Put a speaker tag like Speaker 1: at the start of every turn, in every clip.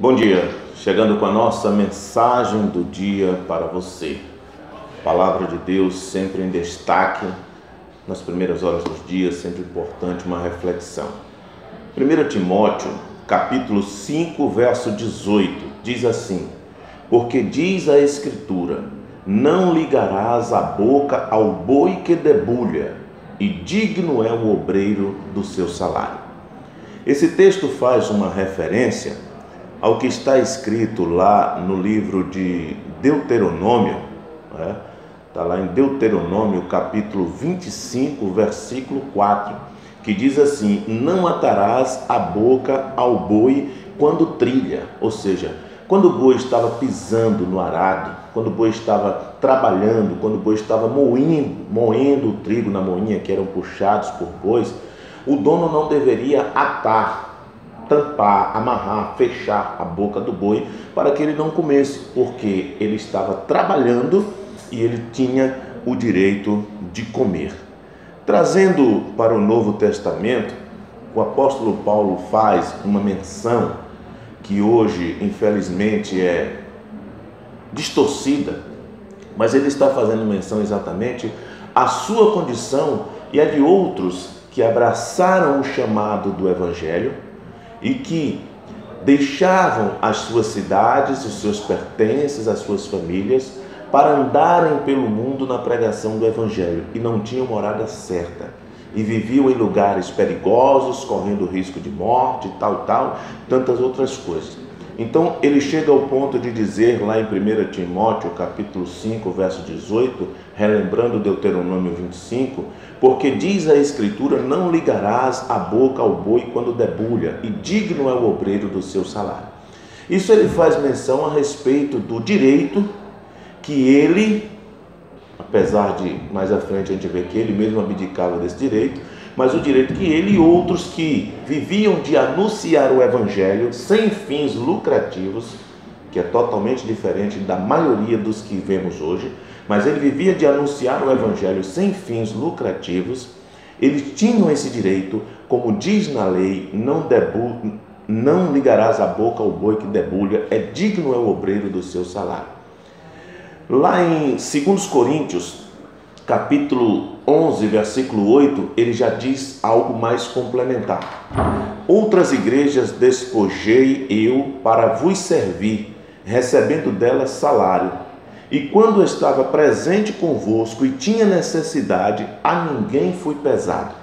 Speaker 1: Bom dia, chegando com a nossa mensagem do dia para você. Palavra de Deus sempre em destaque, nas primeiras horas dos dias, sempre importante uma reflexão. 1 Timóteo, capítulo 5, verso 18, diz assim: porque diz a Escritura, não ligarás a boca ao boi que debulha, e digno é o obreiro do seu salário. Esse texto faz uma referência ao que está escrito lá no livro de Deuteronômio, está lá em Deuteronômio capítulo 25, versículo 4, que diz assim: não atarás a boca ao boi quando trilha, ou seja, quando o boi estava pisando no arado, quando o boi estava trabalhando, quando o boi estava moendo o trigo na moinha que eram puxados por bois, o dono não deveria atar, tampar, amarrar, fechar a boca do boi para que ele não comesse, porque ele estava trabalhando e ele tinha o direito de comer. Trazendo para o Novo Testamento, o apóstolo Paulo faz uma menção que hoje, infelizmente, é distorcida, mas ele está fazendo menção exatamente à sua condição e a de outros que abraçaram o chamado do Evangelho e que deixavam as suas cidades, os seus pertences, as suas famílias, para andarem pelo mundo na pregação do Evangelho, e não tinham morada certa, e viviam em lugares perigosos, correndo risco de morte, tantas outras coisas. Então ele chega ao ponto de dizer lá em 1 Timóteo capítulo 5, verso 18, relembrando Deuteronômio 25, porque diz a Escritura, não ligarás a boca ao boi quando debulha, e digno é o obreiro do seu salário. Isso ele faz menção a respeito do direito que ele, apesar de mais à frente a gente vê que ele mesmo abdicava desse direito, mas o direito que ele e outros que viviam de anunciar o Evangelho sem fins lucrativos, que é totalmente diferente da maioria dos que vemos hoje, mas ele vivia de anunciar o Evangelho sem fins lucrativos, eles tinham esse direito, como diz na lei, não ligarás a boca ao boi que debulha, digno é o obreiro do seu salário. Lá em 2 Coríntios, capítulo 11, versículo 8, ele já diz algo mais complementar. Outras igrejas despojei eu para vos servir, recebendo delas salário. E quando estava presente convosco e tinha necessidade, a ninguém fui pesado.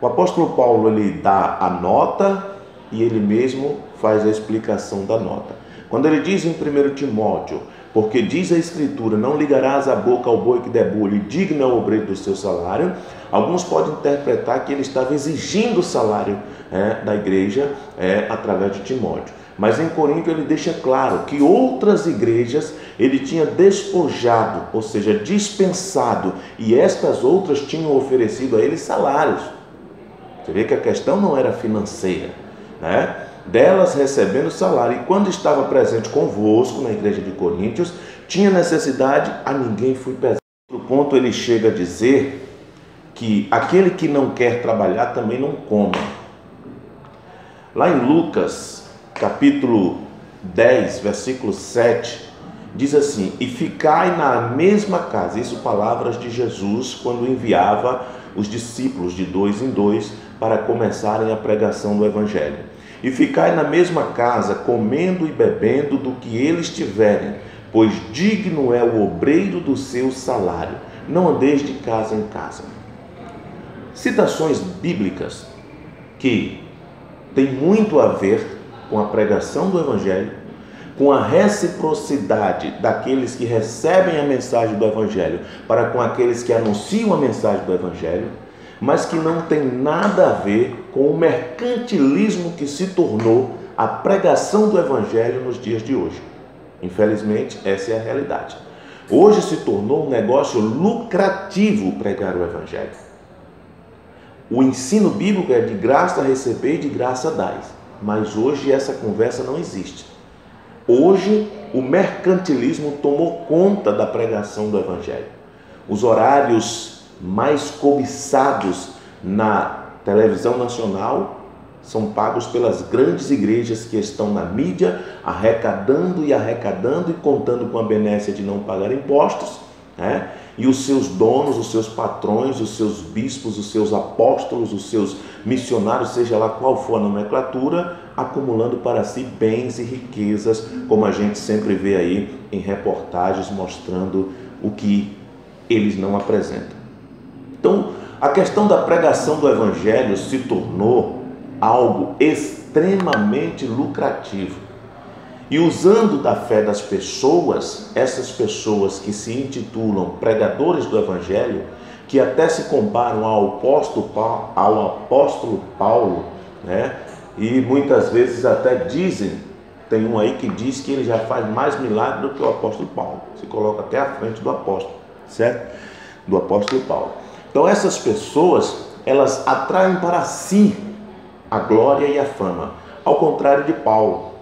Speaker 1: O apóstolo Paulo, ele dá a nota e ele mesmo faz a explicação da nota. Quando ele diz em 1 Timóteo, porque diz a Escritura, não ligarás a boca ao boi que debulha, e digno é o obreiro do seu salário, alguns podem interpretar que ele estava exigindo o salário da igreja através de Timóteo. Mas em Corinto ele deixa claro que outras igrejas ele tinha despojado, ou seja, dispensado, e estas outras tinham oferecido a ele salários. Você vê que a questão não era financeira, delas recebendo salário, e quando estava presente convosco na igreja de Coríntios, tinha necessidade, a ninguém fui pesado. Outro ponto, ele chega a dizer que aquele que não quer trabalhar também não come. Lá em Lucas, capítulo 10, versículo 7, diz assim: e ficai na mesma casa, isso palavras de Jesus, quando enviava os discípulos de 2 em 2 para começarem a pregação do Evangelho. E ficai na mesma casa, comendo e bebendo do que eles tiverem, pois digno é o obreiro do seu salário. Não andeis de casa em casa. Citações bíblicas que têm muito a ver com a pregação do Evangelho, com a reciprocidade daqueles que recebem a mensagem do Evangelho para com aqueles que anunciam a mensagem do Evangelho, mas que não tem nada a ver com o mercantilismo que se tornou a pregação do Evangelho nos dias de hoje. Infelizmente, essa é a realidade. Hoje se tornou um negócio lucrativo pregar o Evangelho. O ensino bíblico é de graça receber e de graça dais, mas hoje essa conversa não existe. Hoje o mercantilismo tomou conta da pregação do Evangelho. Os horários mais cobiçados na televisão nacional são pagos pelas grandes igrejas que estão na mídia, arrecadando e contando com a benécia de não pagar impostos, né? E os seus donos, os seus patrões, os seus bispos, os seus apóstolos, os seus missionários, seja lá qual for a nomenclatura, acumulando para si bens e riquezas, como a gente sempre vê aí em reportagens mostrando o que eles não apresentam. Então, a questão da pregação do Evangelho se tornou algo extremamente lucrativo. E usando da fé das pessoas, essas pessoas que se intitulam pregadores do Evangelho, que até se comparam ao apóstolo Paulo, né? E muitas vezes até dizem, tem um aí que diz que ele já faz mais milagre do que o apóstolo Paulo, se coloca até à frente do apóstolo, certo? Do apóstolo Paulo. Então essas pessoas, elas atraem para si a glória e a fama, ao contrário de Paulo.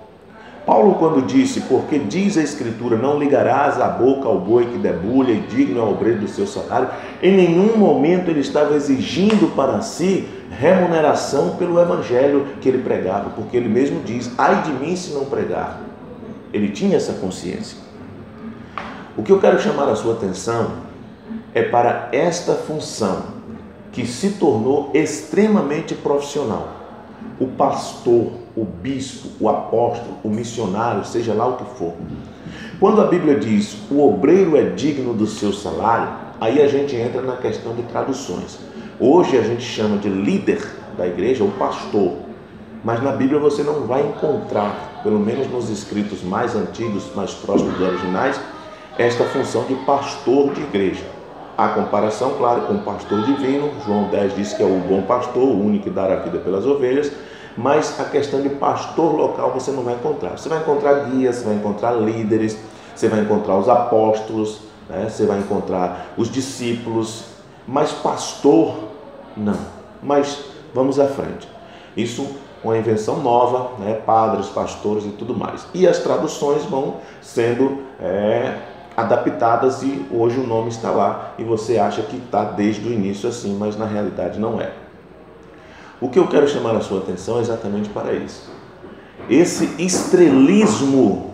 Speaker 1: Paulo, quando disse, porque diz a Escritura, não ligarás a boca ao boi que debulha e digno ao obreiro do seu salário, em nenhum momento ele estava exigindo para si remuneração pelo Evangelho que ele pregava, porque ele mesmo diz, ai de mim se não pregar. Ele tinha essa consciência. O que eu quero chamar a sua atenção é para esta função que se tornou extremamente profissional. O pastor, o bispo, o apóstolo, o missionário, seja lá o que for. Quando a Bíblia diz o obreiro é digno do seu salário, aí a gente entra na questão de traduções. Hoje a gente chama de líder da igreja o pastor, mas na Bíblia você não vai encontrar, pelo menos nos escritos mais antigos, mais próximos dos originais, esta função de pastor de igreja. A comparação, claro, com o pastor divino, João 10 diz que é o bom pastor, o único que dá a vida pelas ovelhas, mas a questão de pastor local você não vai encontrar. Você vai encontrar guias, você vai encontrar líderes, você vai encontrar os apóstolos, né? Você vai encontrar os discípulos, mas pastor, não. Mas vamos à frente. Isso é uma invenção nova, né? Padres, pastores e tudo mais. E as traduções vão sendo adaptadas e hoje o nome está lá e você acha que está desde o início assim, mas na realidade não é. O que eu quero chamar a sua atenção é exatamente para isso. Esse estrelismo,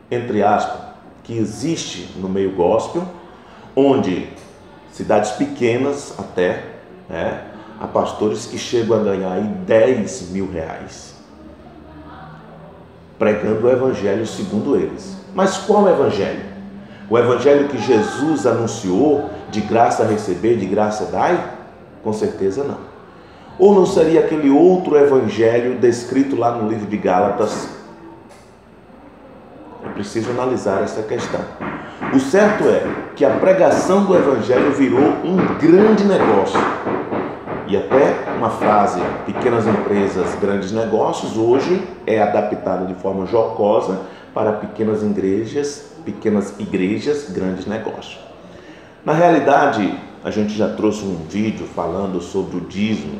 Speaker 1: entre aspas, que existe no meio gospel, onde cidades pequenas até, né, há pastores que chegam a ganhar aí 10 mil reais, pregando o Evangelho segundo eles. Mas qual Evangelho? O Evangelho que Jesus anunciou, de graça receber, de graça dai? Com certeza não. Ou não seria aquele outro Evangelho descrito lá no livro de Gálatas? É preciso analisar essa questão. O certo é que a pregação do Evangelho virou um grande negócio. E até uma frase, pequenas empresas, grandes negócios, hoje é adaptada de forma jocosa para pequenas igrejas, grandes negócios. Na realidade, a gente já trouxe um vídeo falando sobre o dízimo,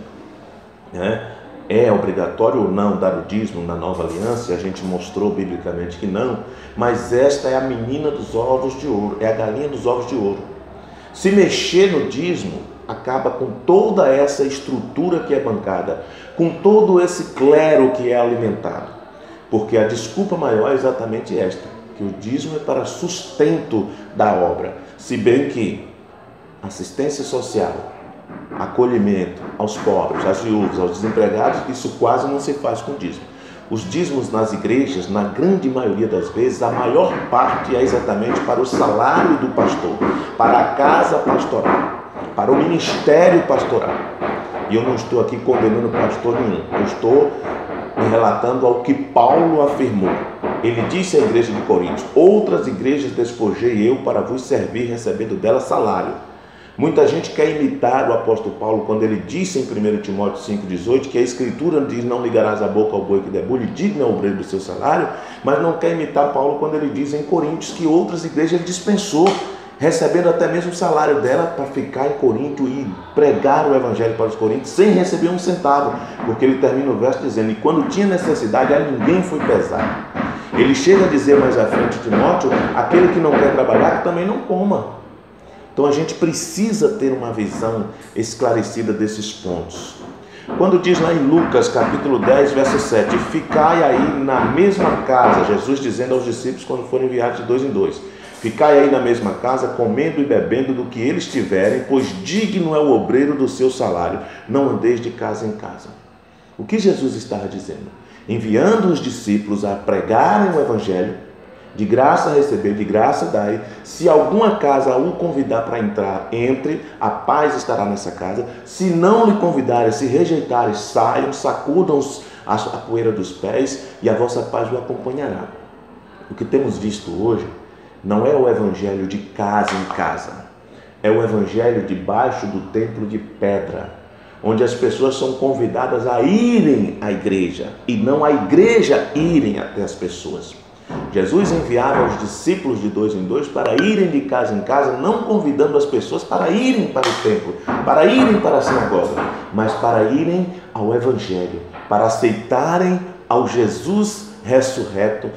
Speaker 1: né? É obrigatório ou não dar o dízimo na nova aliança? A gente mostrou biblicamente que não, mas esta é a menina dos ovos de ouro, é a galinha dos ovos de ouro. Se mexer no dízimo, acaba com toda essa estrutura que é bancada, com todo esse clero que é alimentado, porque a desculpa maior é exatamente esta, que o dízimo é para sustento da obra, se bem que assistência social, acolhimento aos pobres, às viúvas, aos desempregados, isso quase não se faz com dízimo. Os dízimos nas igrejas, na grande maioria das vezes, a maior parte é exatamente para o salário do pastor, para a casa pastoral, para o ministério pastoral. E eu não estou aqui condenando pastor nenhum, eu estou me relatando ao que Paulo afirmou. Ele disse à igreja de Corinto: outras igrejas despojei eu para vos servir, recebendo dela salário. Muita gente quer imitar o apóstolo Paulo quando ele disse em 1 Timóteo 5,18 que a Escritura diz: não ligarás a boca ao boi que debulha, digno é o obreiro do seu salário, mas não quer imitar Paulo quando ele diz em Coríntios que outras igrejas dispensou, recebendo até mesmo o salário dela para ficar em Corinto e pregar o Evangelho para os coríntios sem receber um centavo, porque ele termina o verso dizendo: e quando tinha necessidade a ninguém foi pesado. Ele chega a dizer mais à frente, Timóteo, aquele que não quer trabalhar, que também não coma. Então a gente precisa ter uma visão esclarecida desses pontos. Quando diz lá em Lucas capítulo 10, verso 7, ficai aí na mesma casa, Jesus dizendo aos discípulos quando foram enviados de 2 em 2, ficai aí na mesma casa, comendo e bebendo do que eles tiverem, pois digno é o obreiro do seu salário, não andeis de casa em casa. O que Jesus estava dizendo? Enviando os discípulos a pregarem o evangelho, de graça receber, de graça dai. Se alguma casa o convidar para entrar, entre, a paz estará nessa casa. Se não lhe convidarem, se rejeitarem, saiam, sacudam a poeira dos pés e a vossa paz o acompanhará. O que temos visto hoje não é o evangelho de casa em casa, é o evangelho debaixo do templo de pedra, onde as pessoas são convidadas a irem à igreja e não a igreja irem até as pessoas. Jesus enviava os discípulos de 2 em 2 para irem de casa em casa, não convidando as pessoas para irem para o templo, para irem para a sinagoga, mas para irem ao evangelho, para aceitarem ao Jesus ressurreto,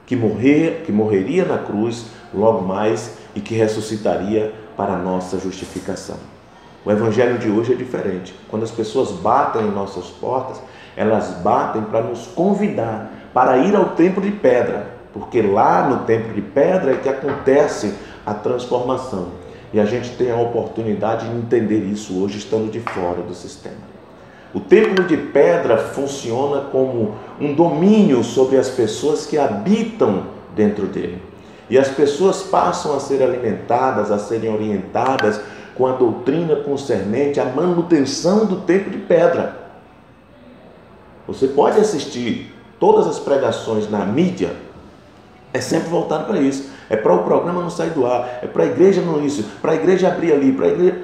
Speaker 1: que morreria na cruz logo mais e que ressuscitaria para a nossa justificação. O evangelho de hoje é diferente. Quando as pessoas batem em nossas portas, elas batem para nos convidar para ir ao templo de pedra, porque lá no templo de pedra é que acontece a transformação. E a gente tem a oportunidade de entender isso hoje, estando de fora do sistema. O templo de pedra funciona como um domínio sobre as pessoas que habitam dentro dele. E as pessoas passam a ser alimentadas, a serem orientadas com a doutrina concernente à manutenção do templo de pedra. Você pode assistir todas as pregações na mídia, é sempre voltado para isso. É para o programa não sair do ar, é para a igreja não isso, para a igreja abrir ali, para a igreja...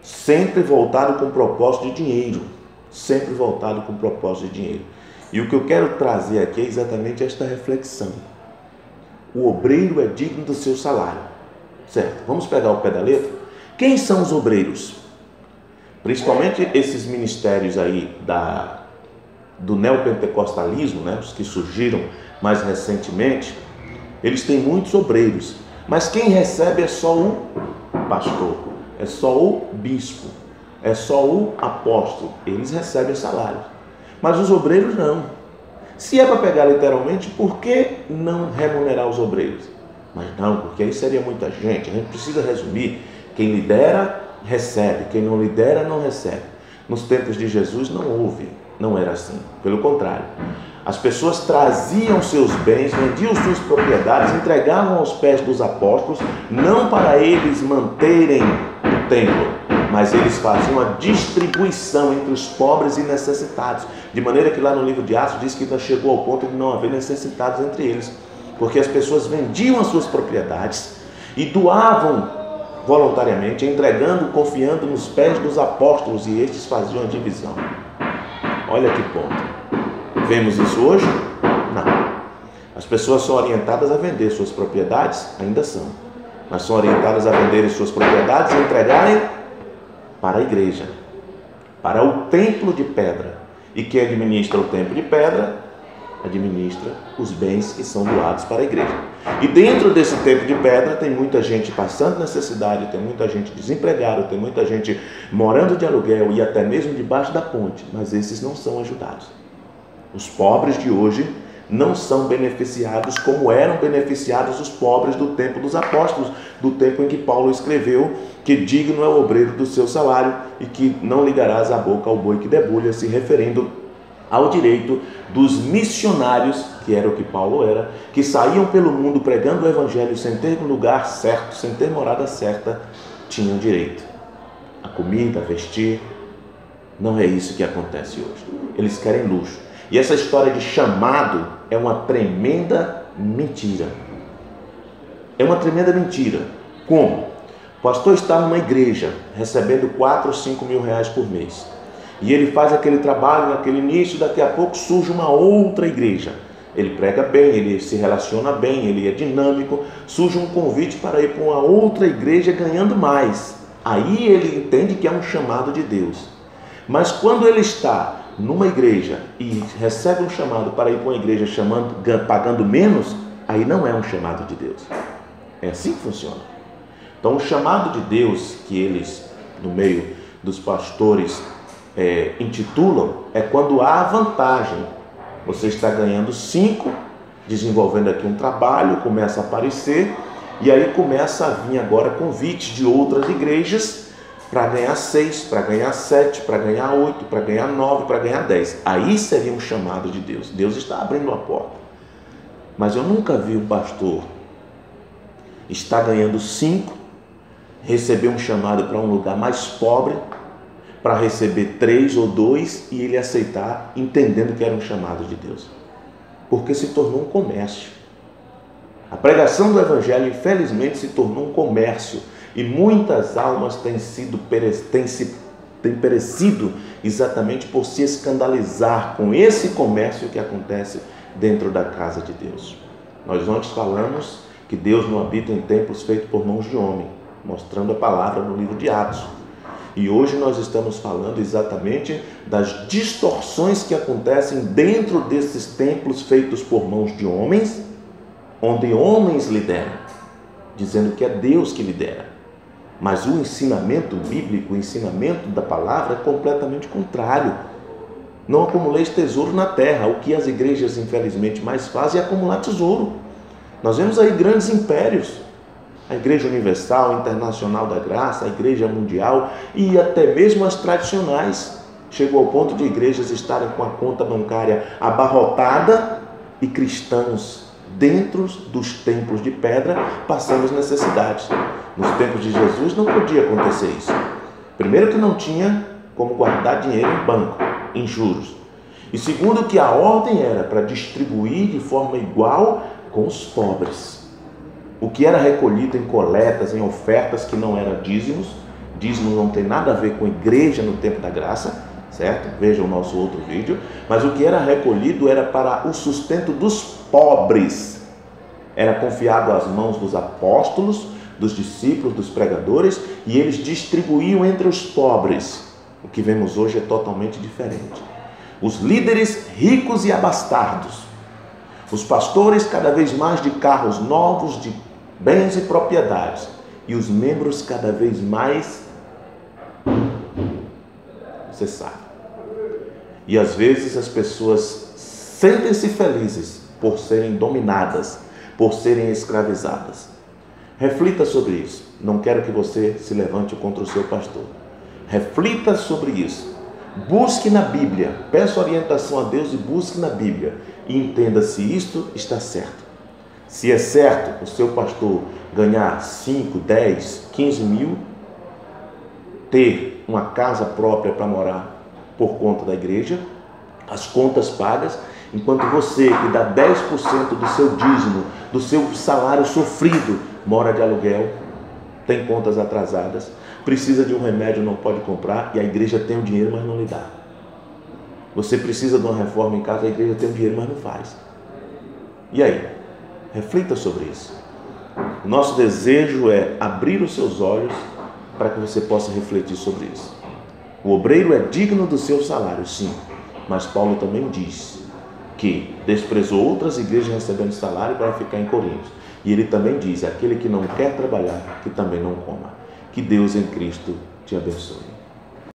Speaker 1: Sempre voltado com propósito de dinheiro. Sempre voltado com propósito de dinheiro. E o que eu quero trazer aqui é exatamente esta reflexão. O obreiro é digno do seu salário. Certo? Vamos pegar o pé da letra? Quem são os obreiros? Principalmente esses ministérios aí do neopentecostalismo, né, os que surgiram mais recentemente, eles têm muitos obreiros, mas quem recebe é só o pastor, é só o bispo, é só o apóstolo. Eles recebem salário, mas os obreiros não. Se é para pegar literalmente, por que não remunerar os obreiros? Mas não, porque aí seria muita gente. A gente precisa resumir: quem lidera recebe, quem não lidera não recebe. Nos tempos de Jesus não era assim. Pelo contrário, as pessoas traziam seus bens, vendiam suas propriedades, entregavam aos pés dos apóstolos, não para eles manterem o templo, mas eles faziam a distribuição entre os pobres e necessitados, de maneira que lá no livro de Atos diz que chegou ao ponto de não haver necessitados entre eles, porque as pessoas vendiam as suas propriedades e doavam voluntariamente, entregando, confiando nos pés dos apóstolos, e estes faziam a divisão. Olha que ponto. Vemos isso hoje? Não. As pessoas são orientadas a vender suas propriedades? Ainda são. Mas são orientadas a venderem suas propriedades e entregarem para a igreja, para o templo de pedra. E quem administra o templo de pedra, administra os bens que são doados para a igreja. E dentro desse templo de pedra tem muita gente passando necessidade, tem muita gente desempregada, tem muita gente morando de aluguel e até mesmo debaixo da ponte, mas esses não são ajudados. Os pobres de hoje não são beneficiados como eram beneficiados os pobres do tempo dos apóstolos, do tempo em que Paulo escreveu que digno é o obreiro do seu salário e que não ligarás a boca ao boi que debulha, se referindo ao direito dos missionários, que era o que Paulo era, que saíam pelo mundo pregando o evangelho sem ter lugar certo, sem ter morada certa, tinham direito a comida, a vestir. Não é isso que acontece hoje. Eles querem luxo. E essa história de chamado é uma tremenda mentira. É uma tremenda mentira. Como? O pastor está numa igreja recebendo 4 ou 5 mil reais por mês. E ele faz aquele trabalho naquele início, daqui a pouco surge uma outra igreja. Ele prega bem, ele se relaciona bem, ele é dinâmico, surge um convite para ir para uma outra igreja ganhando mais. Aí ele entende que é um chamado de Deus. Mas quando ele está numa igreja e recebe um chamado para ir para uma igreja pagando menos, aí não é um chamado de Deus. É assim que funciona. Então o chamado de Deus que eles, no meio dos pastores, intitulam é quando há vantagem. Você está ganhando 5, desenvolvendo aqui um trabalho, começa a aparecer, e aí começa a vir agora convites de outras igrejas para ganhar 6, para ganhar 7, para ganhar 8, para ganhar 9, para ganhar 10. Aí seria um chamado de Deus. Deus está abrindo a porta. Mas eu nunca vi um pastor estar ganhando 5, receber um chamado para um lugar mais pobre, para receber 3 ou 2 e ele aceitar, entendendo que era um chamado de Deus. Porque se tornou um comércio. A pregação do Evangelho, infelizmente, se tornou um comércio. E muitas almas têm perecido exatamente por se escandalizar com esse comércio que acontece dentro da casa de Deus. Nós antes falamos que Deus não habita em templos feitos por mãos de homem, mostrando a palavra no livro de Atos. E hoje nós estamos falando exatamente das distorções que acontecem dentro desses templos feitos por mãos de homens, onde homens lideram, dizendo que é Deus que lidera. Mas o ensinamento bíblico, o ensinamento da palavra é completamente contrário. Não acumuleis tesouro na terra. O que as igrejas infelizmente mais fazem é acumular tesouro. Nós vemos aí grandes impérios, a Igreja Universal, Internacional da Graça, a Igreja Mundial e até mesmo as tradicionais. Chegou ao ponto de igrejas estarem com a conta bancária abarrotada e cristãos dentro dos templos de pedra passando as necessidades. Nos tempos de Jesus não podia acontecer isso. Primeiro que não tinha como guardar dinheiro em banco, em juros. E segundo que a ordem era para distribuir de forma igual com os pobres. O que era recolhido em coletas, em ofertas que não eram dízimos. Dízimo não tem nada a ver com igreja no tempo da graça, certo? Veja o nosso outro vídeo. Mas o que era recolhido era para o sustento dos pobres. Era confiado às mãos dos apóstolos, dos discípulos, dos pregadores, e eles distribuíam entre os pobres. O que vemos hoje é totalmente diferente. Os líderes ricos e abastardos, os pastores cada vez mais de carros novos, de bens e propriedades, e os membros cada vez mais, você sabe. E às vezes as pessoas sentem-se felizes por serem dominadas, por serem escravizadas. Reflita sobre isso. Não quero que você se levante contra o seu pastor. Reflita sobre isso. Busque na Bíblia. Peça orientação a Deus e busque na Bíblia. E entenda se isto está certo. Se é certo o seu pastor ganhar 5, 10, 15 mil, ter uma casa própria para morar por conta da igreja, as contas pagas, enquanto você que dá 10% do seu dízimo, do seu salário sofrido, mora de aluguel, tem contas atrasadas, precisa de um remédio, não pode comprar, e a igreja tem o dinheiro, mas não lhe dá. Você precisa de uma reforma em casa, a igreja tem o dinheiro, mas não faz. E aí? Reflita sobre isso. O nosso desejo é abrir os seus olhos para que você possa refletir sobre isso. O obreiro é digno do seu salário, sim, mas Paulo também diz que desprezou outras igrejas recebendo salário para ficar em Coríntios. E ele também diz, aquele que não quer trabalhar, que também não coma. Que Deus em Cristo te abençoe.